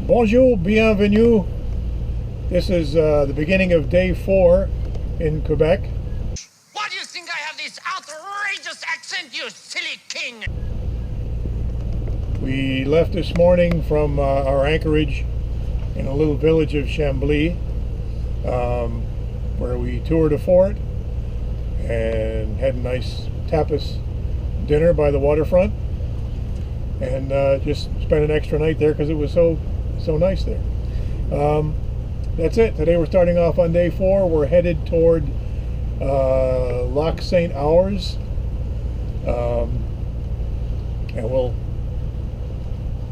Bonjour, bienvenue. This is the beginning of day 4 in Quebec. Why do you think I have this outrageous accent, you silly king? We left this morning from our anchorage in a little village of Chambly, where we toured a fort and had a nice tapas dinner by the waterfront, and just spent an extra night there because it was so nice there. That's it. Today we're starting off on day 4. We're headed toward Lac St. Ours, and we'll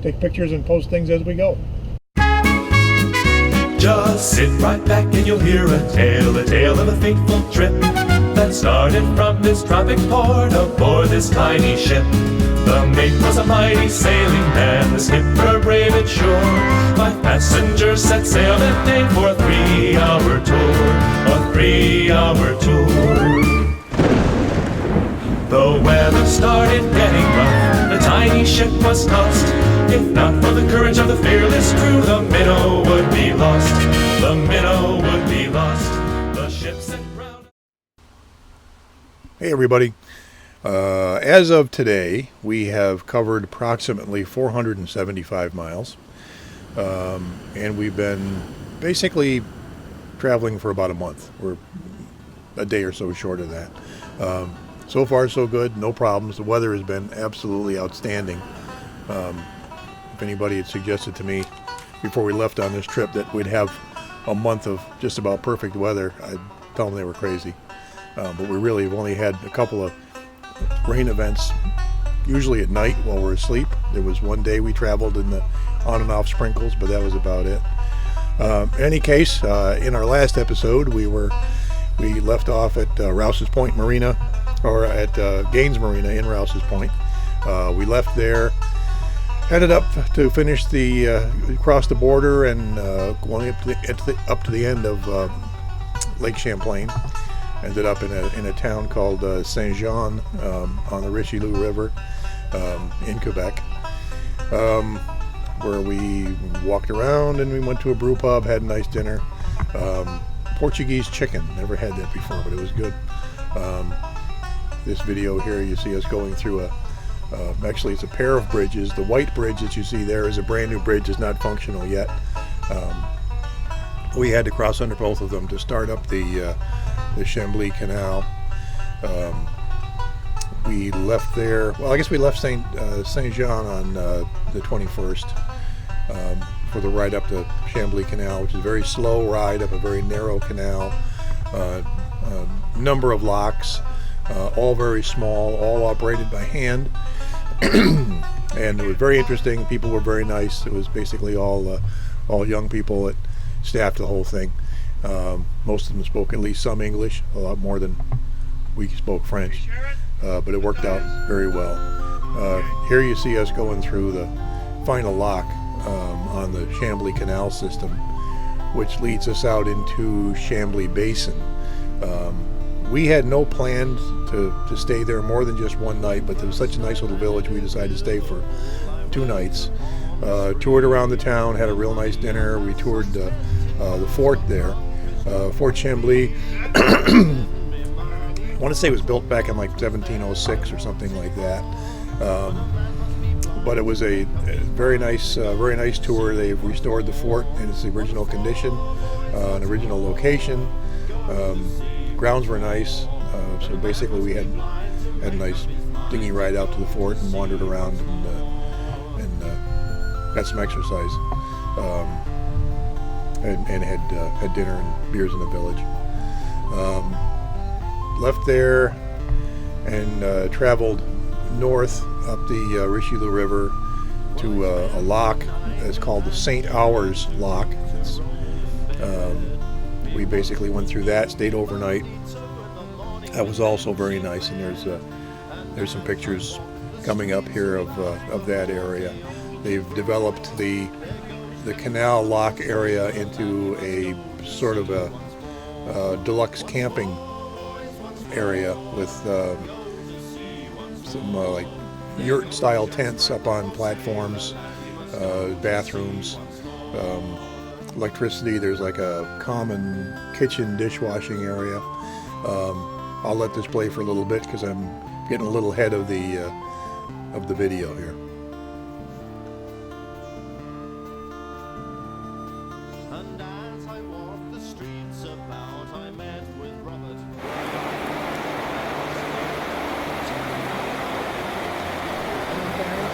take pictures and post things as we go. Just sit right back and you'll hear a tale of a fateful trip that started from this tropic port aboard this tiny ship. The mate was a mighty sailing man, the skipper brave and sure. My passengers set sail that day for a 3-hour tour, a 3-hour tour. The weather started getting rough, the tiny ship was tossed. If not for the courage of the fearless crew, the minnow would be lost. The minnow would be lost. The ship set ground. Hey everybody. As of today, we have covered approximately 475 miles. And we've been basically traveling for about a month. We're a day or so short of that. So far so good, no problems. The weather has been absolutely outstanding. If anybody had suggested to me before we left on this trip that we'd have a month of just about perfect weather, I'd tell them they were crazy. But we really have only had a couple of rain events, usually at night while we're asleep. There was one day we traveled in the on and off sprinkles, but that was about it. In any case, in our last episode, we left off at Rouse's Point Marina, or at Gaines Marina in Rouse's Point. We left there, headed up to finish across the border and going up to the end of Lake Champlain. Ended up in a town called Saint Jean on the Richelieu River in Quebec, where we walked around and we went to a brew pub, had a nice dinner. Portuguese chicken, never had that before, but it was good. This video here, you see us going through actually it's a pair of bridges. The white bridge that you see there is a brand new bridge, it's not functional yet. We had to cross under both of them to start up the Chambly Canal. We left there, well I guess we left Saint Jean on the 21st for the ride up the Chambly Canal, which is a very slow ride up a very narrow canal. Number of locks, all very small, all operated by hand. And it was very interesting. People were very nice. It was basically all young people that staffed the whole thing. Most of them spoke at least some English, a lot more than we spoke French, but it worked out very well. Here you see us going through the final lock on the Chambly Canal system, which leads us out into Chambly Basin. We had no plans to stay there more than just one night, but there was such a nice little village we decided to stay for 2 nights. Toured around the town, had a real nice dinner. We toured the fort there, Fort Chambly. I want to say it was built back in like 1706 or something like that. But it was a very nice tour. They've restored the fort in its original condition, an original location. Grounds were nice, so basically we had a nice dinghy ride out to the fort and wandered around and got some exercise, and had dinner and beers in the village. Left there and traveled north up the Richelieu River to a lock. It's called the St. Ours Lock. We basically went through that, stayed overnight. That was also very nice, and there's some pictures coming up here of that area. They've developed the canal lock area into a sort of a deluxe camping area with some like yurt-style tents up on platforms, bathrooms, electricity. There's like a common kitchen dishwashing area. I'll let this play for a little bit because I'm getting a little ahead of the video here. And as I walked the streets about, I met with Robert.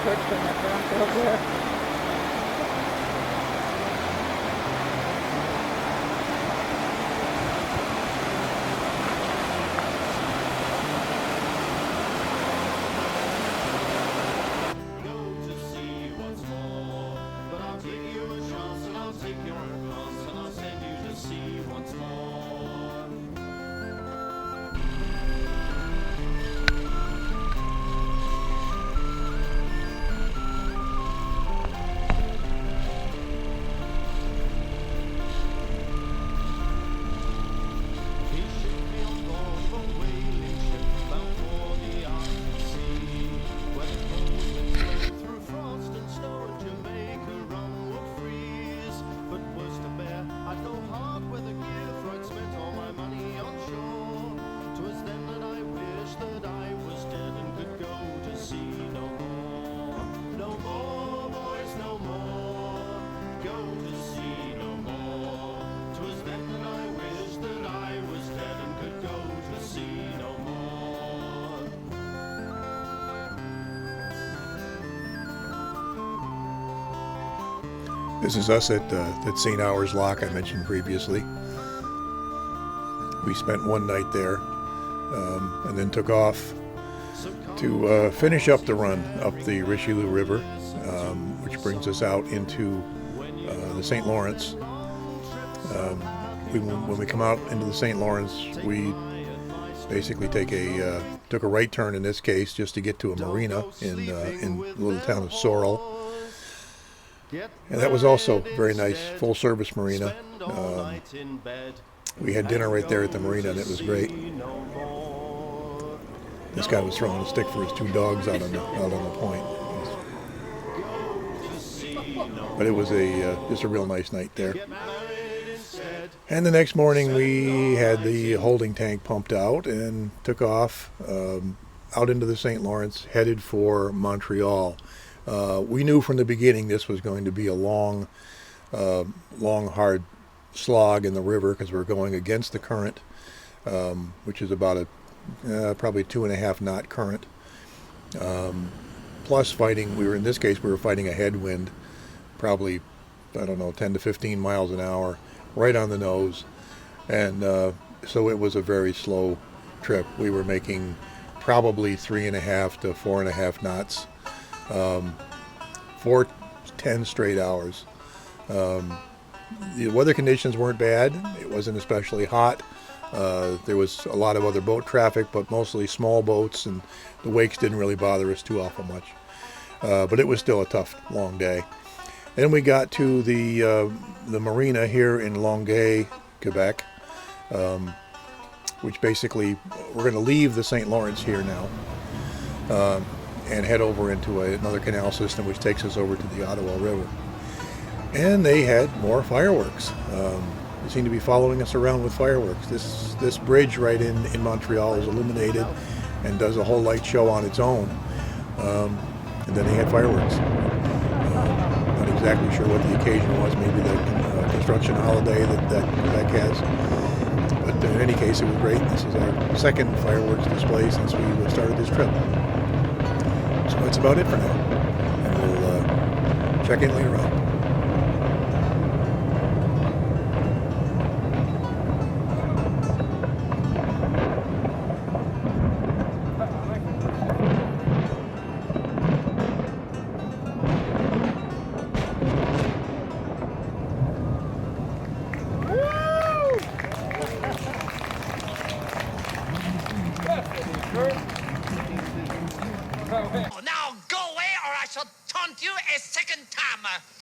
Go to see what's more, but I'll give you a chance and I'll take your advance and I'll send you to see what's more. He shipped me on board of a whaling ship bound for the Arctic Sea, where the cold winds blow through frost and snow and Jamaica rum would freeze. But worse to bear, I'd no hard weather gear, for I'd spent all my money on shore. 'Twas then that I wished that I was dead and could go to sea no more. No more, boys, no more. Go to sea no more. 'Twas then that I wished that I was dead and could go to sea no more. This is us at St. Hours Lock I mentioned previously. We spent one night there and then took off to finish up the run up the Richelieu River, which brings us out into the St. Lawrence. When we come out into the St. Lawrence, we basically took a right turn in this case just to get to a marina in the little town of Sorel. And that was also a very nice full-service marina. We had dinner right there at the marina, and it was great. This guy was throwing a stick for his two dogs out on the point. But it was just a real nice night there. And the next morning, we had the holding tank pumped out and took off out into the St. Lawrence, headed for Montreal. We knew from the beginning this was going to be a long, hard slog in the river because we're going against the current, which is about probably 2.5 knot current. Plus fighting, in this case we were fighting a headwind, probably, I don't know, 10 to 15 miles an hour, right on the nose. And so it was a very slow trip. We were making probably 3.5 to 4.5 knots. For 10 straight hours. The weather conditions weren't bad. It wasn't especially hot. There was a lot of other boat traffic, but mostly small boats, and the wakes didn't really bother us too awful much. But it was still a tough, long day. Then we got to the marina here in Longueuil, Quebec, which basically we're going to leave the St. Lawrence here now. And head over into another canal system which takes us over to the Ottawa River. And they had more fireworks. They seem to be following us around with fireworks. This bridge right in Montreal is illuminated and does a whole light show on its own. And then they had fireworks. Not exactly sure what the occasion was, maybe the construction holiday that Quebec has. But in any case, it was great. This is our second fireworks display since we started this trip. So that's about it for now. And we'll check in later on.